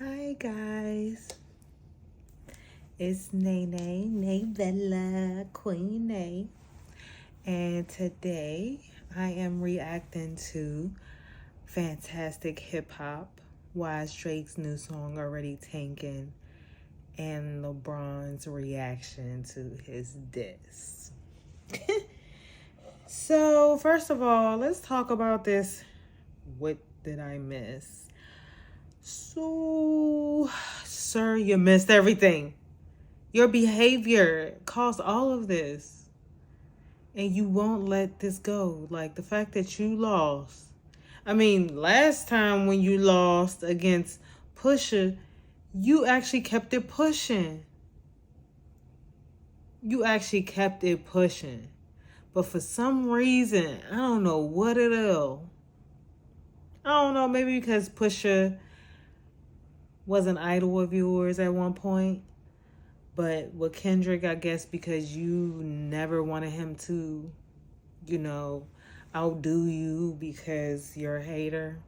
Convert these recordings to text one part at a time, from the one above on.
Hi guys, it's Nene Bella, Queen Nay, and today I am reacting to Fantastic Hip Hop, Why is Drake's new song already tanking, and LeBron's reaction to his diss. So first of all, let's talk about this. What did I miss? So, sir, you missed everything. Your behavior caused all of this. And you won't let this go. Like the fact that you lost. I mean, last time when you lost against Pusha, you actually kept it pushing. You actually kept it pushing. But for some reason, I don't know what it is. I don't know, maybe because Pusha was an idol of yours at one point. But with Kendrick, I guess because you never wanted him to, outdo you because you're a hater.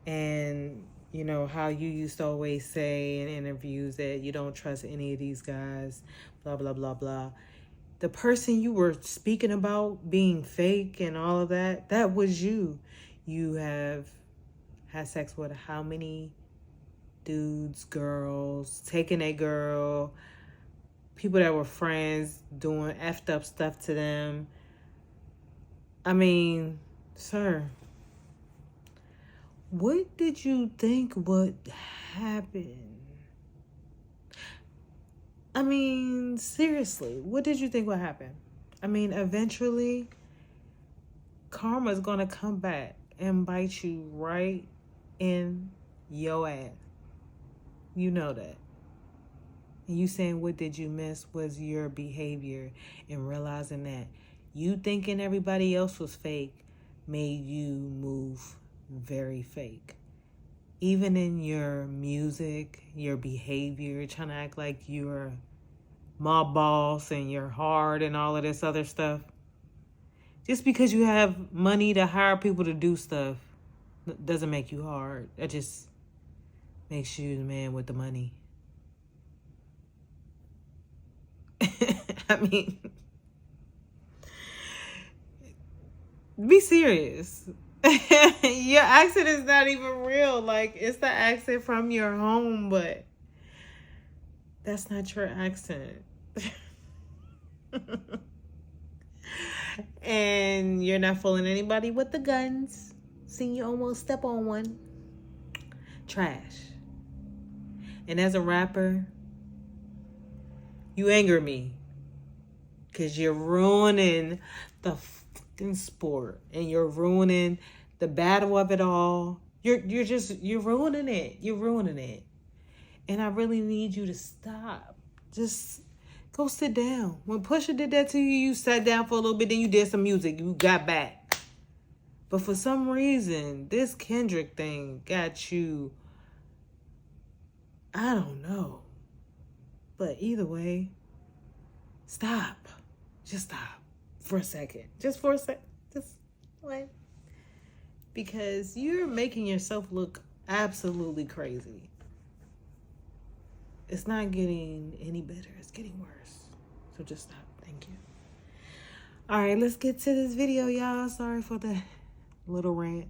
And, how you used to always say in interviews that you don't trust any of these guys, blah, blah, blah, blah. The person you were speaking about being fake and all of that, that was you. You have had sex with how many dudes, girls, taking a girl, people that were friends doing effed up stuff to them. I mean, sir, what did you think would happen? I mean, seriously, what did you think would happen? I mean, eventually, karma's gonna come back and bite you right in your ass. You know that. And you saying what did you miss was your behavior and realizing that you thinking everybody else was fake made you move very fake. Even in your music, your behavior, trying to act like you're my boss and you're hard and all of this other stuff. Just because you have money to hire people to do stuff doesn't make you hard. That just makes you the man with the money. I mean, be serious. Your accent is not even real. Like, it's the accent from your home, but that's not your accent. And you're not fooling anybody with the guns. See, you almost step on one. Trash. And as a rapper, you anger me. Because you're ruining the fucking sport. And you're ruining the battle of it all. You're ruining it. You're ruining it. And I really need you to stop. Just go sit down. When Pusha did that to you, you sat down for a little bit, then you did some music. You got back. But for some reason, this Kendrick thing got you, I don't know. But either way, stop. Just stop for a second. Just for a second. Just what? Because you're making yourself look absolutely crazy. It's not getting any better. It's getting worse. So just stop. Thank you. All right, let's get to this video, y'all. Sorry for the little rant.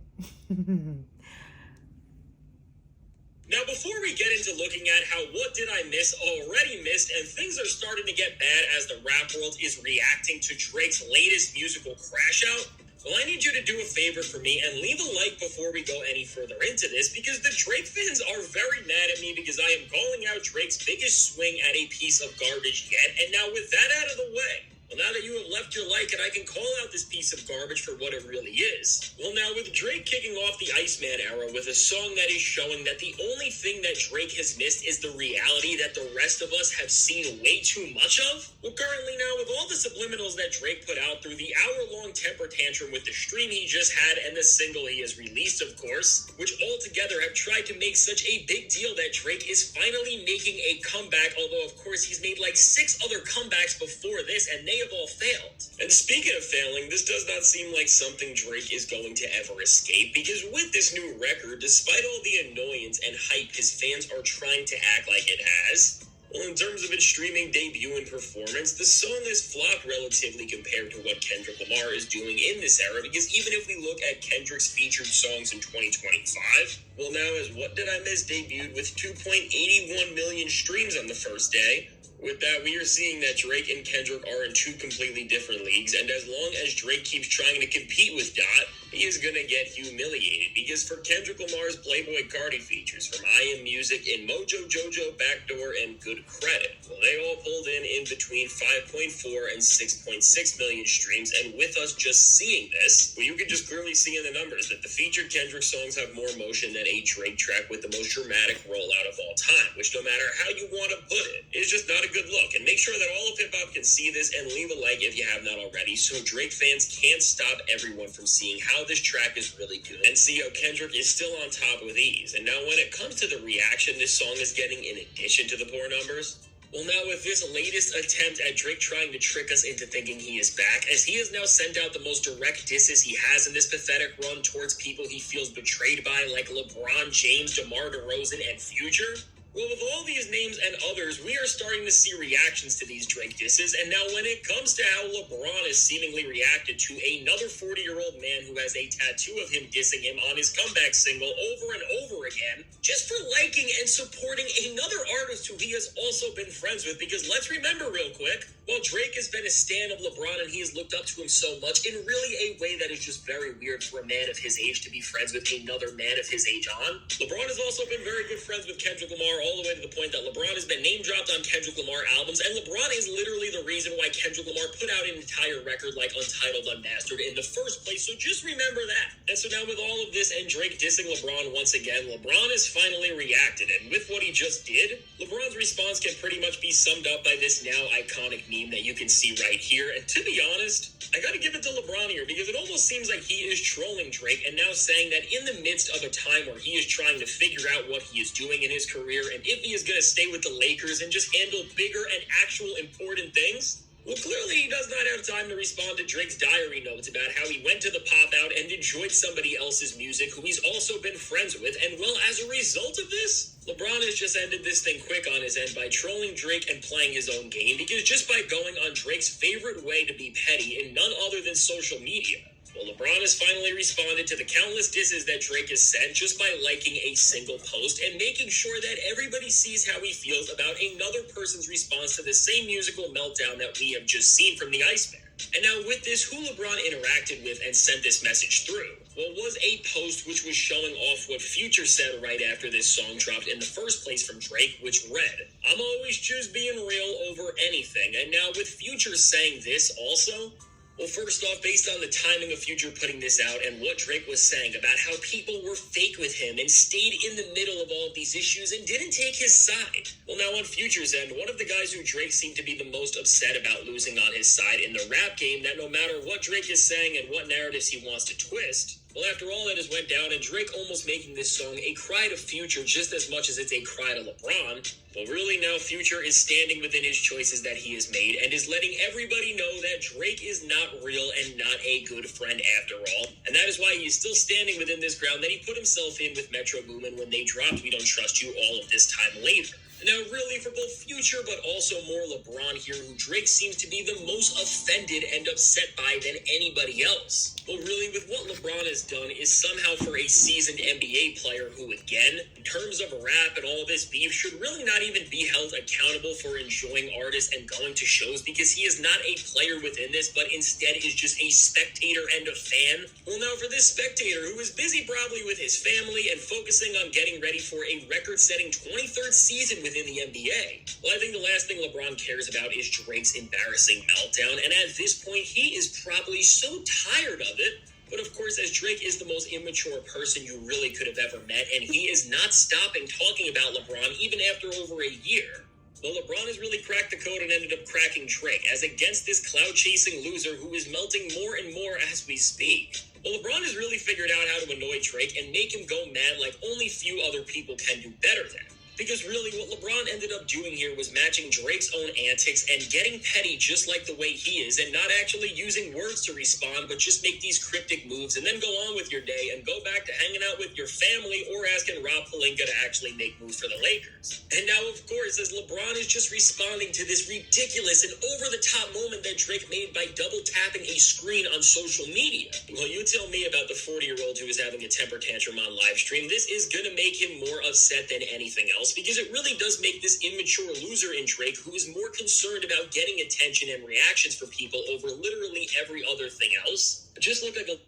Now, before we get into looking at how What Did I Miss already missed, and things are starting to get bad as the rap world is reacting to Drake's latest musical crash out, well, I need you to do a favor for me and leave a like before we go any further into this, because the Drake fans are very mad at me because I am calling out Drake's biggest swing at a piece of garbage yet. And now with that out of the way, well, now that you have left your like and I can call out this piece of garbage for what it really is. Well, now with Drake kicking off the Iceman era with a song that is showing that the only thing that Drake has missed is the reality that the rest of us have seen way too much of. Well, currently now with all the subliminals that Drake put out through the hour-long temper tantrum with the stream he just had and the single he has released, of course, which all together have tried to make such a big deal that Drake is finally making a comeback, although of course he's made like 6 other comebacks before this and they may have all failed. And speaking of failing, this does not seem like something Drake is going to ever escape, because with this new record, despite all the annoyance and hype his fans are trying to act like it has, well, in terms of its streaming debut and performance, the song has flopped relatively compared to what Kendrick Lamar is doing in this era, because even if we look at Kendrick's featured songs in 2025, well, now as What Did I Miss debuted with 2.81 million streams on the first day. With that, we are seeing that Drake and Kendrick are in two completely different leagues, and as long as Drake keeps trying to compete with Dot, he is going to get humiliated, because for Kendrick Lamar's Playboy Cardi features from I Am Music and Mojo Jojo, Backdoor, and Good Credit, well, they all pulled in between 5.4 and 6.6 million streams, and with us just seeing this, well, you can just clearly see in the numbers that the featured Kendrick songs have more motion than a Drake track with the most dramatic rollout of all time, which no matter how you want to put it, is just not a good look. And make sure that all of hip-hop can see this, and leave a like if you have not already, so Drake fans can't stop everyone from seeing how this track is really good and see how Kendrick is still on top with ease. And now when it comes to the reaction this song is getting in addition to the poor numbers, well, now with this latest attempt at Drake trying to trick us into thinking he is back, as he has now sent out the most direct disses he has in this pathetic run towards people he feels betrayed by, like LeBron James, DeMar DeRozan, and Future. Well, with all these names and others, we are starting to see reactions to these Drake disses, and now when it comes to how LeBron has seemingly reacted to another 40-year-old man who has a tattoo of him dissing him on his comeback single over and over again, just for liking and supporting another artist who he has also been friends with, because let's remember real quick, while Drake has been a stan of LeBron and he has looked up to him so much, in really a way that is just very weird for a man of his age to be friends with another man of his age on, LeBron has also been very good friends with Kendrick Lamar, all the way to the point that LeBron has been name-dropped on Kendrick Lamar albums, and LeBron is literally the reason why Kendrick Lamar put out an entire record like Untitled Unmastered in the first place, so just remember that. And so now with all of this and Drake dissing LeBron once again, LeBron has finally reacted, and with what he just did, LeBron's response can pretty much be summed up by this now iconic meme that you can see right here, and to be honest, I gotta give it to LeBron here, because it almost seems like he is trolling Drake and now saying that in the midst of a time where he is trying to figure out what he is doing in his career and if he is going to stay with the Lakers and just handle bigger and actual important things, well, clearly he does not have time to respond to Drake's diary notes about how he went to the pop-out and enjoyed somebody else's music who he's also been friends with, and well, as a result of this, LeBron has just ended this thing quick on his end by trolling Drake and playing his own game, because just by going on Drake's favorite way to be petty in none other than social media, well, LeBron has finally responded to the countless disses that Drake has sent just by liking a single post and making sure that everybody sees how he feels about another person's response to the same musical meltdown that we have just seen from the Iceman. And now with this, who LeBron interacted with and sent this message through, well, was a post which was showing off what Future said right after this song dropped in the first place from Drake, which read, "I'm always choose being real over anything." And now with Future saying this also, well, first off, based on the timing of Future putting this out and what Drake was saying about how people were fake with him and stayed in the middle of all of these issues and didn't take his side. Well, now on Future's end, one of the guys who Drake seemed to be the most upset about losing on his side in the rap game, that no matter what Drake is saying and what narratives he wants to twist, well, after all that has went down and Drake almost making this song a cry to Future just as much as it's a cry to LeBron, well, really now Future is standing within his choices that he has made and is letting everybody know that Drake is not real and not a good friend after all. And that is why he is still standing within this ground that he put himself in with Metro Boomin when they dropped We Don't Trust You all of this time later. Now, really, for both Future but also more LeBron here, who Drake seems to be the most offended and upset by than anybody else. Well, really, with what LeBron has done is somehow for a seasoned NBA player who, again, in terms of rap and all this beef, should really not even be held accountable for enjoying artists and going to shows, because he is not a player within this, but instead is just a spectator and a fan. Well, now for this spectator, who is busy probably with his family and focusing on getting ready for a record-setting 23rd season within the NBA, well, I think the last thing LeBron cares about is Drake's embarrassing meltdown, and at this point, he is probably so tired of it. But of course, as Drake is the most immature person you really could have ever met, and he is not stopping talking about LeBron even after over a year, well, LeBron has really cracked the code and ended up cracking Drake, as against this cloud-chasing loser who is melting more and more as we speak. Well, LeBron has really figured out how to annoy Drake and make him go mad like only few other people can do better than. Because really, what LeBron ended up doing here was matching Drake's own antics and getting petty just like the way he is, and not actually using words to respond, but just make these cryptic moves and then go on with your day and go back to hanging out with your family or asking Rob Pelinka to actually make moves for the Lakers. And now, of course, as LeBron is just responding to this ridiculous and over-the-top moment that Drake made by double-tapping a screen on social media. Well, you tell me about the 40-year-old who is having a temper tantrum on live stream. This is going to make him more upset than anything else, because it really does make this immature loser in Drake, who is more concerned about getting attention and reactions from people over literally every other thing else, just look like a...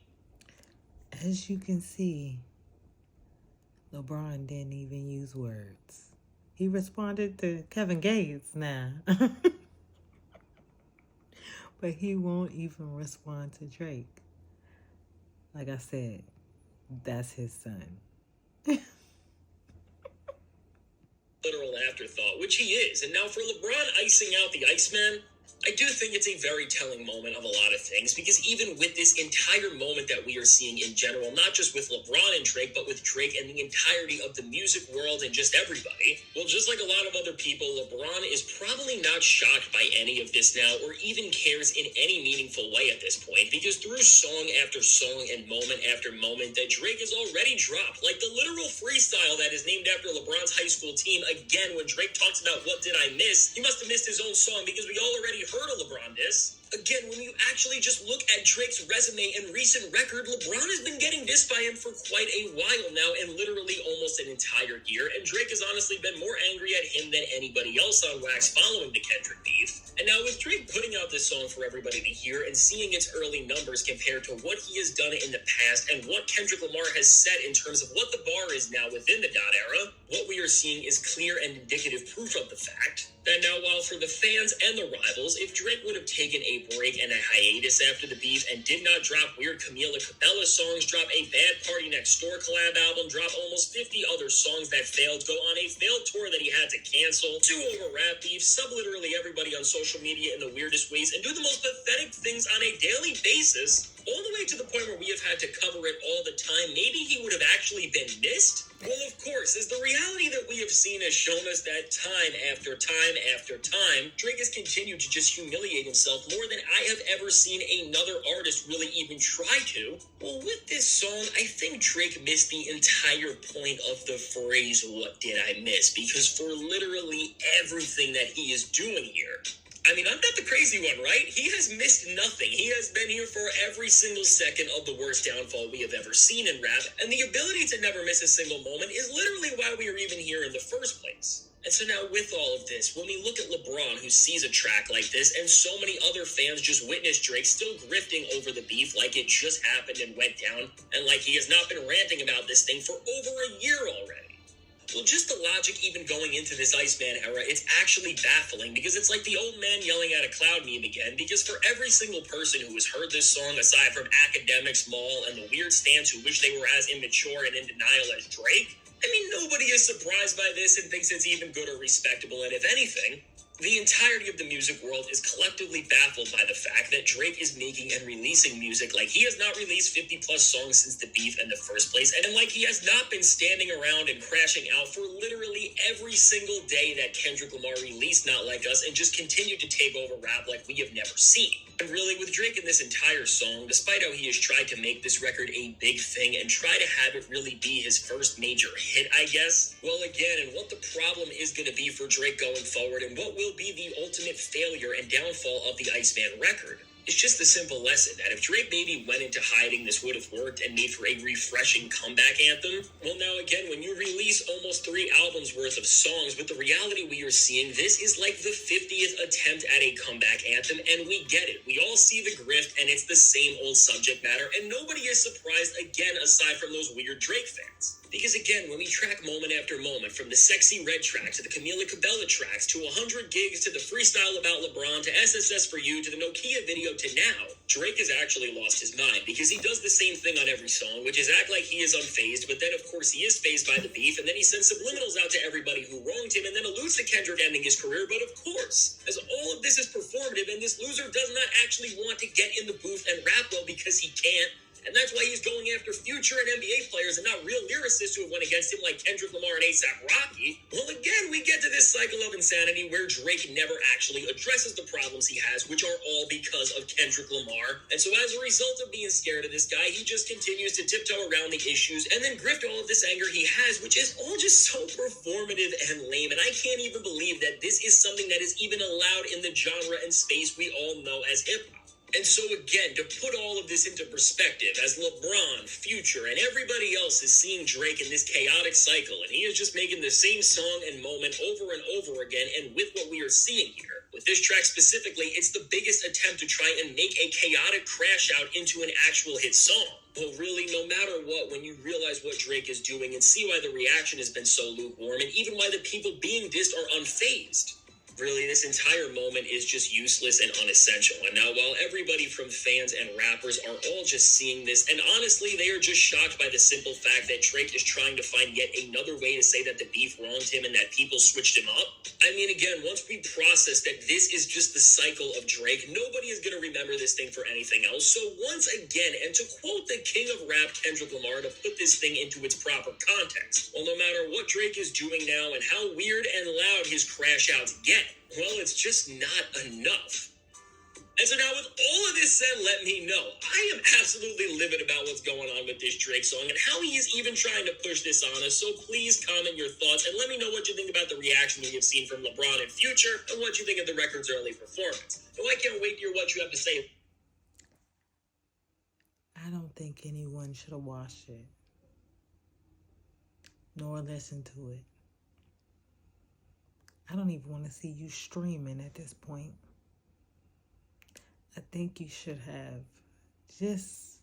As you can see, LeBron didn't even use words. He responded to Kevin Gates now. But he won't even respond to Drake. Like I said, that's his son. Literal afterthought, which he is. And now for LeBron icing out the Iceman, I do think it's a very telling moment of a lot of things, because even with this entire moment that we are seeing in general, not just with LeBron and Drake, but with Drake and the entirety of the music world and just everybody, well, just like a lot of other people, LeBron is probably not shocked by any of this now, or even cares in any meaningful way at this point, because through song after song and moment after moment that Drake has already dropped, like the literal freestyle that is named after LeBron's high school team, again, when Drake talks about what did I miss, he must have missed his own song, because we all already heard a LeBron diss. Again, when you actually just look at Drake's resume and recent record, LeBron has been getting dissed by him for quite a while now, and literally almost an entire year, and Drake has honestly been more angry at him than anybody else on wax following the Kendrick beef. And now with Drake putting out this song for everybody to hear and seeing its early numbers compared to what he has done in the past and what Kendrick Lamar has set in terms of what the bar is now within the dot era, what we are seeing is clear and indicative proof of the fact that now, while for the fans and the rivals, if Drake would have taken a break and a hiatus after the beef and did not drop weird Camila Cabello songs, drop a Bad Party Next Door collab album, drop almost 50 other songs that failed, go on a failed tour that he had to cancel, sue over rap beef, sub literally everybody on social media in the weirdest ways, and do the most pathetic things on a daily basis, all the way to the point where we have had to cover it all the time, maybe he would have actually been missed? Well, of course, as the reality that we have seen has shown us that time after time after time, Drake has continued to just humiliate himself more than I have ever seen another artist really even try to. Well, with this song, I think Drake missed the entire point of the phrase, "What did I miss?" Because for literally everything that he is doing here, I mean, I'm not the crazy one, right? He has missed nothing. He has been here for every single second of the worst downfall we have ever seen in rap, and the ability to never miss a single moment is literally why we are even here in the first place. And so now with all of this, when we look at LeBron, who sees a track like this, and so many other fans just witness Drake still grifting over the beef like it just happened and went down, and like he has not been ranting about this thing for over a year already. Well, just the logic even going into this Iceman era, it's actually baffling, because it's like the old man yelling at a cloud meme again, because for every single person who has heard this song, aside from academics, Maul, and the weird stans who wish they were as immature and in denial as Drake, I mean, nobody is surprised by this and thinks it's even good or respectable, and if anything, the entirety of the music world is collectively baffled by the fact that Drake is making and releasing music like he has not released 50-plus songs since the beef in the first place, and like he has not been standing around and crashing out for literally every single day that Kendrick Lamar released Not Like Us and just continued to take over rap like we have never seen. And really, with Drake in this entire song, despite how he has tried to make this record a big thing and try to have it really be his first major hit, I guess, well, again, and what the problem is going to be for Drake going forward, and what will be the ultimate failure and downfall of the Iceman record, it's just the simple lesson that if Drake maybe went into hiding, this would have worked and made for a refreshing comeback anthem. Well, now again, when you release almost 3 albums worth of songs, with the reality we are seeing, this is like the 50th attempt at a comeback anthem, and we get it. We all see the grift, and it's the same old subject matter, and nobody is surprised again, aside from those weird Drake fans. Because again, when we track moment after moment, from the Sexy Red track to the Camila Cabello tracks to 100 gigs to the freestyle about LeBron to SSS for You to the Nokia video to now, Drake has actually lost his mind, because he does the same thing on every song, which is act like he is unfazed, but then of course he is fazed by the beef, and then he sends subliminals out to everybody who wronged him, and then alludes to Kendrick ending his career. But of course, as all of this is performative, and this loser does not actually want to get in the booth and rap well because he can't, And that's why he's going after Future and NBA players and not real lyricists who have went against him like Kendrick Lamar and A$AP Rocky. Well, again, we get to this cycle of insanity where Drake never actually addresses the problems he has, which are all because of Kendrick Lamar. And so as a result of being scared of this guy, he just continues to tiptoe around the issues and then grift all of this anger he has, which is all just so performative and lame. And I can't even believe that this is something that is even allowed in the genre and space we all know as hip-hop. And so again, to put all of this into perspective, as LeBron, Future, and everybody else is seeing Drake in this chaotic cycle, and he is just making the same song and moment over and over again, and with what we are seeing here, with this track specifically, it's the biggest attempt to try and make a chaotic crash out into an actual hit song. But really, no matter what, when you realize what Drake is doing and see why the reaction has been so lukewarm, and even why the people being dissed are unfazed, really, this entire moment is just useless and unessential. And now, while everybody from fans and rappers are all just seeing this, and honestly, they are just shocked by the simple fact that Drake is trying to find yet another way to say that the beef wronged him and that people switched him up. I mean, again, once we process that this is just the cycle of Drake, nobody is going to remember this thing for anything else. So once again, and to quote the king of rap, Kendrick Lamar, to put this thing into its proper context, well, no matter what Drake is doing now and how weird and loud his crash outs get, well, it's just not enough. And so now with all of this said, let me know. I am absolutely livid about what's going on with this Drake song and how he is even trying to push this on us. So please comment your thoughts and let me know what you think about the reaction we have seen from LeBron and Future and what you think of the record's early performance. So I can't wait to hear what you have to say. I don't think anyone should have watched it nor listened to it. I don't even want to see you streaming at this point. I think you should have just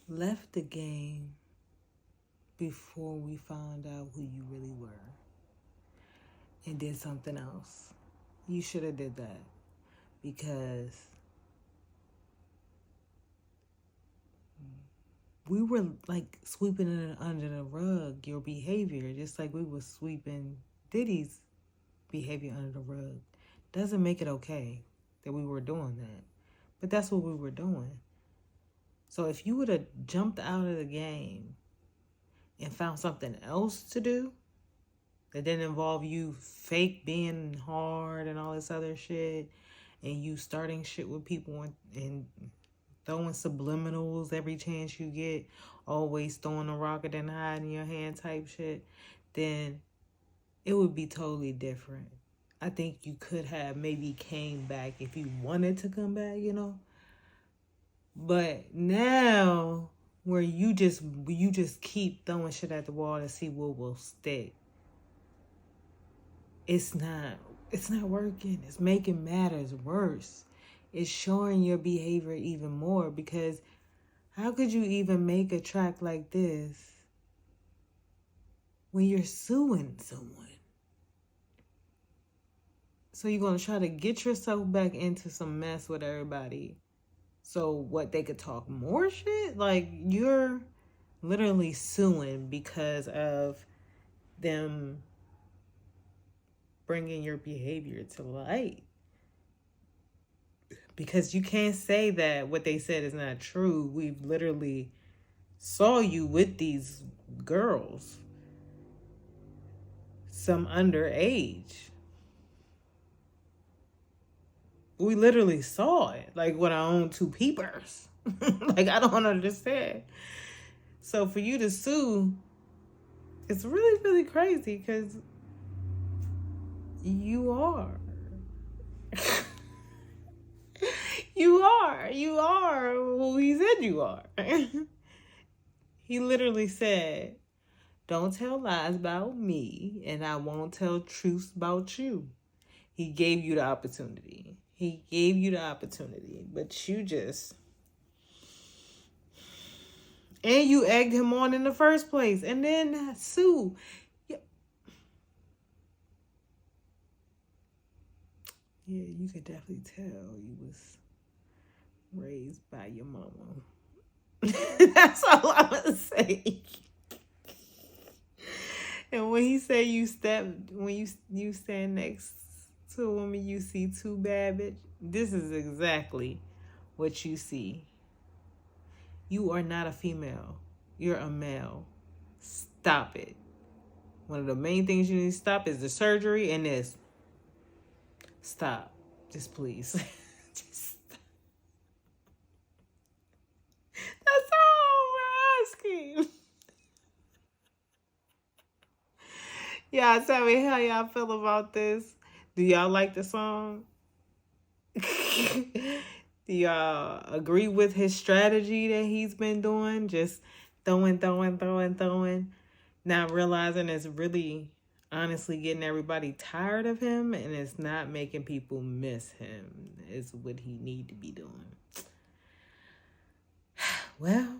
left the game before we found out who you really were and did something else. You should have did that because we were like sweeping it under the rug, your behavior, just like we were sweeping Diddy's behavior under the rug. Doesn't make it okay that we were doing that. But that's what we were doing. So if you would have jumped out of the game and found something else to do that didn't involve you fake being hard and all this other shit, and you starting shit with people and throwing subliminals every chance you get, always throwing a rocket and hiding your hand type shit, then it would be totally different. I think you could have maybe came back if you wanted to come back, you know. But now, where you just keep throwing shit at the wall to see what will stick, it's not working. It's making matters worse. It's showing your behavior even more, because how could you even make a track like this when you're suing someone? So you're going to try to get yourself back into some mess with everybody so what, they could talk more shit? Like, you're literally suing because of them bringing your behavior to light. Because you can't say that what they said is not true. We've literally saw you with these girls, some underage. We literally saw it, like, with our own two peepers. Like, I don't understand. So for you to sue, it's really, really crazy, because you are. You are who he said you are. He literally said, don't tell lies about me, and I won't tell truths about you. He gave you the opportunity. But you just... And you egged him on in the first place. And then sue. Yeah, you could definitely tell you was raised by your mama. That's all I'm going to say. And when he said when you stand next to a woman you see too bad, bitch, this is exactly what you see. You are not a female. You're a male. Stop it. One of the main things you need to stop is the surgery and this. Stop. Just please. Just stop. That's all we're asking. Y'all tell me how y'all feel about this. Do y'all like the song? Do y'all agree with his strategy that he's been doing? Just throwing, not realizing it's really honestly getting everybody tired of him, and it's not making people miss him is what he need to be doing. Well,